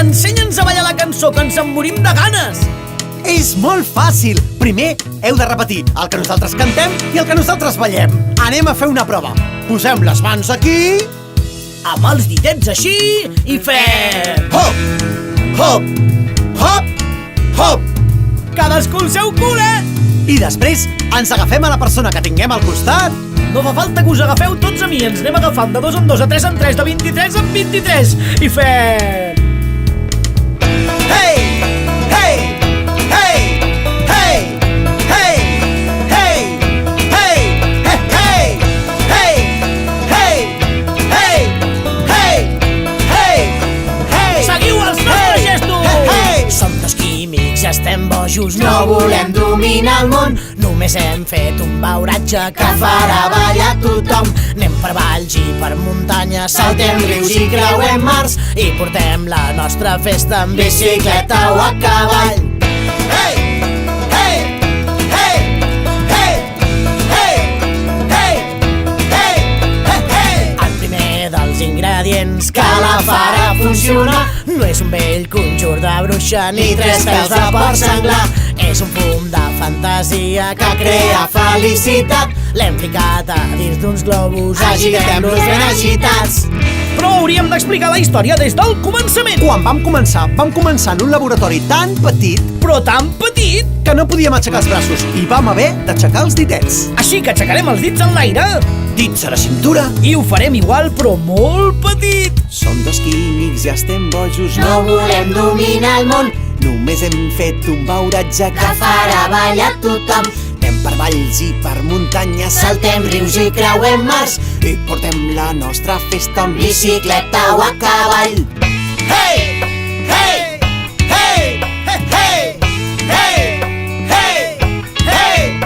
Ensenya'ns a ballar la cançó, que ens en morim de ganes! És molt fàcil. Primer heu de repetir el que nosaltres cantem i el que nosaltres ballem. Anem a fer una prova. Posem les mans aquí. Amb els ditets així i fem... Hop, hop, hop, hop. Cadascú el seu cul, I després ens agafem a la persona que tinguem al costat. No fa falta que us agafeu tots a mi, ens anem agafant de 2 en 2, a 3 en 3, de 23 en 23 i fem... Hey, hey, hey, hey, hey, hey, hey, hey, hey, hey, hey, hey, hey, hey. Seguiu els nostres gestos! Hey. Som dos químics, ja estem bojos, no volem dominar el món. Només hem fet un beuratge que farà ballar tothom. Anem per valls i per muntanyes, saltem rius i creuem mars i portem la nostra festa en bicicleta o a cavall. Hey, hey, hey, hey, hey, hey, hey, hey. El primer dels ingredients que la farà funcionar no és un vell conjur de bruixa ni 3 pèls de porc senglar. És un fum de fantasia que crea felicitat. L'hem ficat a dins d'uns globus, agitem-los ben agitats. Però hauríem d'explicar la història des del començament. Quan vam començar en un laboratori tan petit Però tan petit! que no podíem aixecar els braços i vam haver d'aixecar els ditets. Així que aixecarem els dits en l'aire Dits a la cintura. i ho farem igual, però molt petit. Som dos químics, ja estem bojos, No volem dominar el món, Només hem fet un beuratge que farà ballar tothom. Anem per valls i per muntanyes, Saltem rius i creuem mars, i portem la nostra festa amb bicicleta o a cavall. Hey! Hey! Hey! Hey! Hey! Hey! Hey!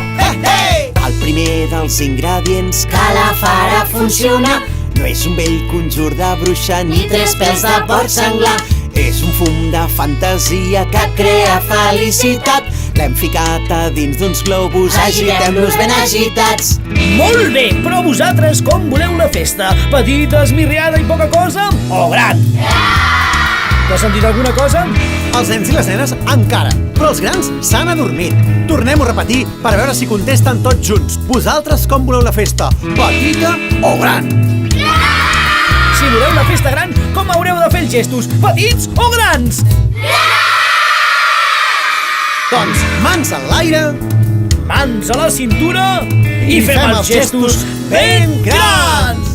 Hey! El primer dels ingredients Que la farà funcionar, no és un vell conjur de bruixa ni 3 pèls de porc senglar. És un fum de fantasia que Crea felicitat, l'hem ficat a dins d'uns globus, agitem-los ben agitats. Molt bé, però vosaltres com voleu la festa? Petita, esmirriada i poca cosa? O gran? T'has sentit alguna cosa? Els nens i les nenes encara, però els grans s'han adormit. Tornem-ho a repetir per veure si contesten tots junts. Vosaltres com voleu la festa? Petita o gran? Si voleu la festa gran, com haureu de fer els gestos? Petits o grans? Doncs mans en l'aire Mans a la cintura i fem els gestos ben grans!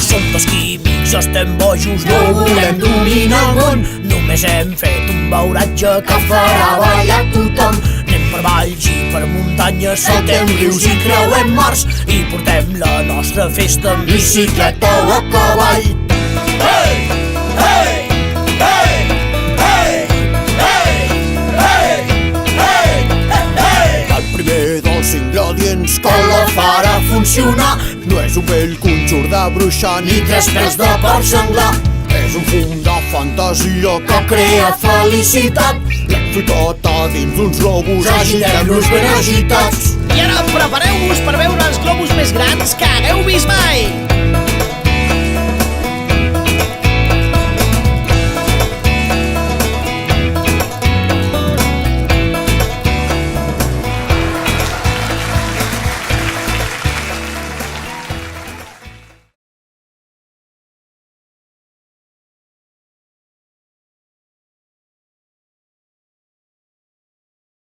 Som dos químics, estem bojos, no volem dominar el món. Només hem fet un beuratge que farà ballar tothom. Anem per valls i per muntanyes, saltem rius i creuem mars i portem la nostra festa en bicicleta o a cavall. Hey! Hey! Hey! Hey! Hey! Hey! Hey! Hey! El primer dels ingredients que la farà funcionar no és un vell conjur de bruixa ni 3 pèls de porc senglar. és un fum de fantasia que Crea felicitat. l'hem ficat a dins d'uns globus, Agitem-los ben agitats. I ara prepareu-vos per veure els globus més grans que hagueu vist mai.